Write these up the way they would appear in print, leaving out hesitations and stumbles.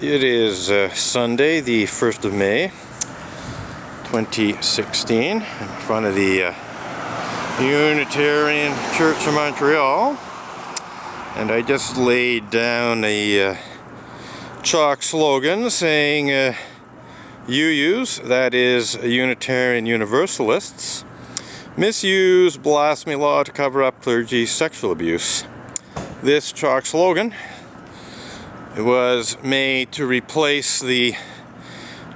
It is Sunday, the 1st of May, 2016, in front of the Unitarian Church of Montreal, and I just laid down a chalk slogan saying UUs, that is Unitarian Universalists, misuse blasphemy law to cover up clergy sexual abuse. This chalk slogan, it was made to replace the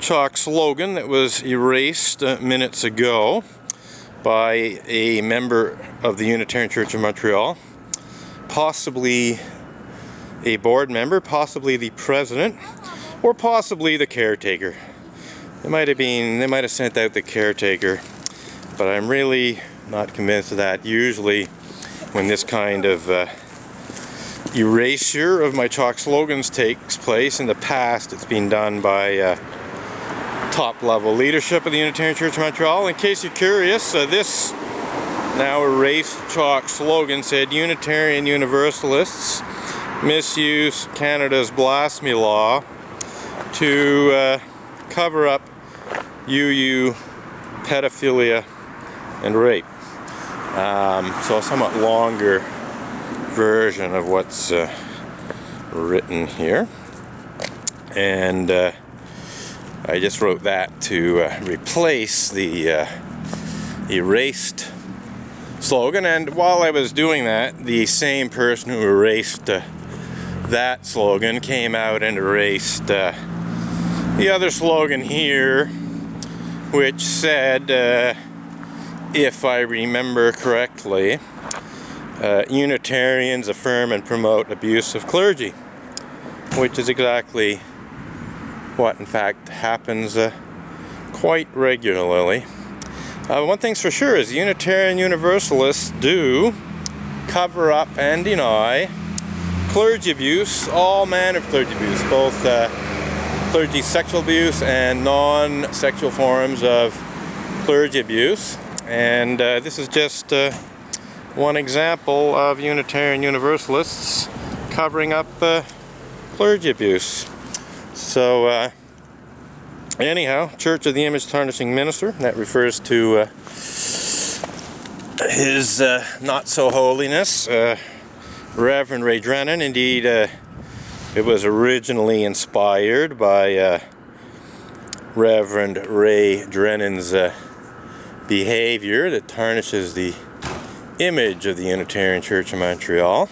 chalk slogan that was erased minutes ago by a member of the Unitarian Church of Montreal, possibly a board member, possibly the president, or possibly the caretaker. They might have sent out the caretaker, but I'm really not convinced of that. Usually when this kind of erasure of my chalk slogans takes place, in the past it's been done by top level leadership of the Unitarian Church of Montreal. In case you're curious, this now erased chalk slogan said Unitarian Universalists misuse Canada's blasphemy law to cover up UU pedophilia and rape. So a somewhat longer version of what's written here, and I just wrote that to replace the erased slogan. And while I was doing that, the same person who erased that slogan came out and erased the other slogan here, which said, if I remember correctly, Unitarians affirm and promote abuse of clergy, which is exactly what in fact happens quite regularly. One thing's for sure is Unitarian Universalists do cover up and deny clergy abuse, all manner of clergy abuse, both clergy sexual abuse and non-sexual forms of clergy abuse. And this is just one example of Unitarian Universalists covering up clergy abuse. So anyhow, Church of the Image Tarnishing Minister, that refers to his not-so-holiness, Reverend Ray Drennan. Indeed, it was originally inspired by Reverend Ray Drennan's behavior that tarnishes the image of the Unitarian Church of Montreal.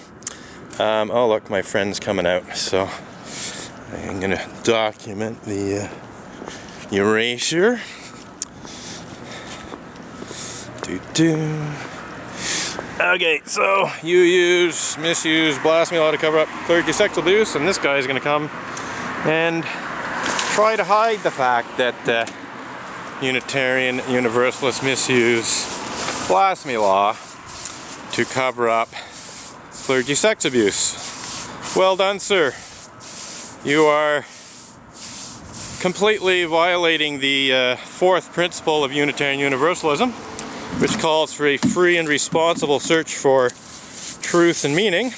Oh look, my friend's coming out, so I'm going to document the erasure. Okay, so misuse blasphemy law to cover up clergy sexual abuse, and this guy is going to come and try to hide the fact that Unitarian Universalists misuse blasphemy law to cover up clergy sex abuse. Well done, sir. You are completely violating the fourth principle of Unitarian Universalism, which calls for a free and responsible search for truth and meaning,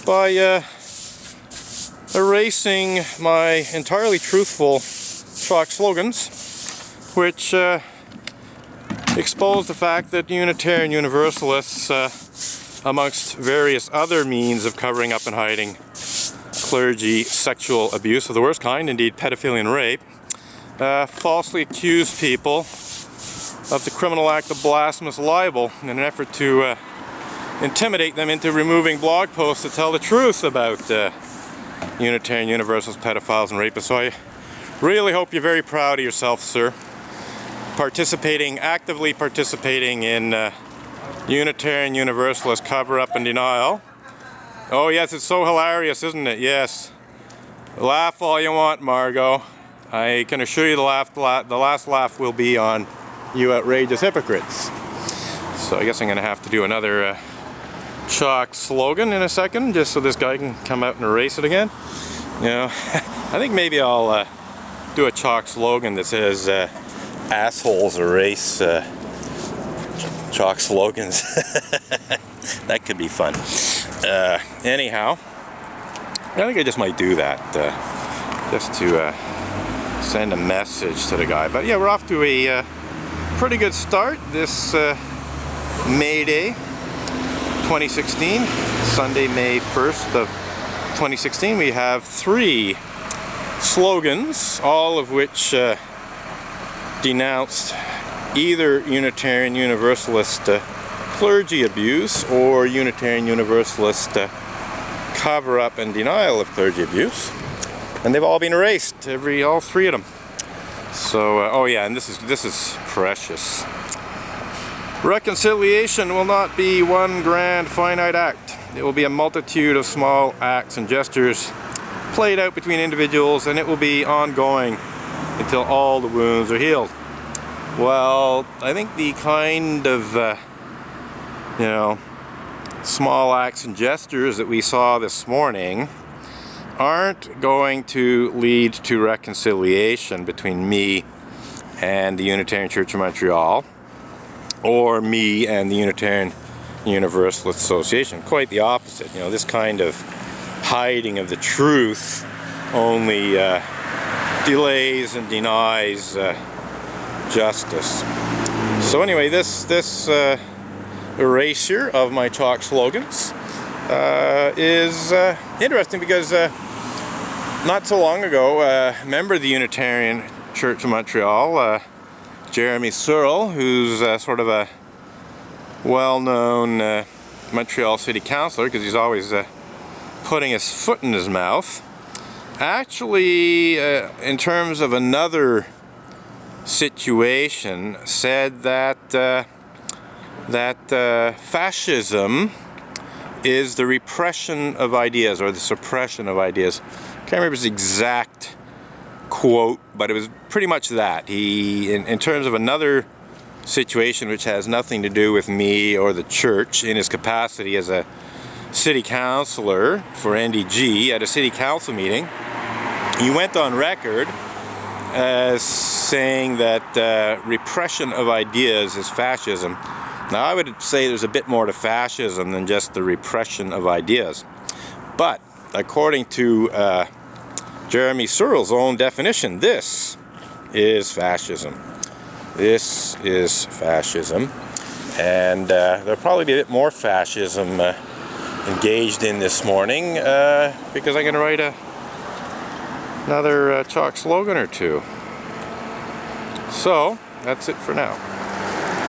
by erasing my entirely truthful chalk slogans, which expose the fact that Unitarian Universalists, amongst various other means of covering up and hiding clergy sexual abuse of the worst kind, indeed pedophilia and rape, falsely accuse people of the criminal act of blasphemous libel in an effort to intimidate them into removing blog posts that tell the truth about Unitarian Universalists, pedophiles and rapists. So I really hope you're very proud of yourself, sir, actively participating in Unitarian Universalist cover-up and denial. Oh yes, it's so hilarious, isn't it? Yes. Laugh all you want, Margot. I can assure you the last laugh will be on you outrageous hypocrites. So I guess I'm going to have to do another chalk slogan in a second, just so this guy can come out and erase it again. You know, I think maybe I'll do a chalk slogan that says assholes erase chalk slogans. That could be fun. Anyhow, I think I just might do that. just to send a message to the guy. But yeah, we're off to a pretty good start this May Day 2016, Sunday, May 1st of 2016. We have 3 slogans, all of which denounced either Unitarian Universalist clergy abuse or Unitarian Universalist cover-up and denial of clergy abuse, and they've all been erased, all 3 of them. So, oh yeah, and this is precious. Reconciliation will not be one grand finite act. It will be a multitude of small acts and gestures played out between individuals, and it will be ongoing until all the wounds are healed. Well, I think the kind of small acts and gestures that we saw this morning aren't going to lead to reconciliation between me and the Unitarian Church of Montreal, or me and the Unitarian Universalist Association. Quite the opposite. This kind of hiding of the truth only delays and denies justice. So anyway, this erasure of my talk slogans is interesting because not so long ago, a member of the Unitarian Church of Montreal, Jeremy Searle, who's sort of a well-known Montreal City Councillor, because he's always putting his foot in his mouth, actually, in terms of another situation, said that fascism is the repression of ideas, or the suppression of ideas. I can't remember his exact quote, but it was pretty much that. He, in terms of another situation which has nothing to do with me or the church, in his capacity as a city councillor for NDG at a city council meeting, he went on record as saying that repression of ideas is fascism. Now, I would say there's a bit more to fascism than just the repression of ideas. But according to Jeremy Searle's own definition, this is fascism. This is fascism. And there'll probably be a bit more fascism engaged in this morning because I'm going to write another chalk slogan or 2. So, that's it for now.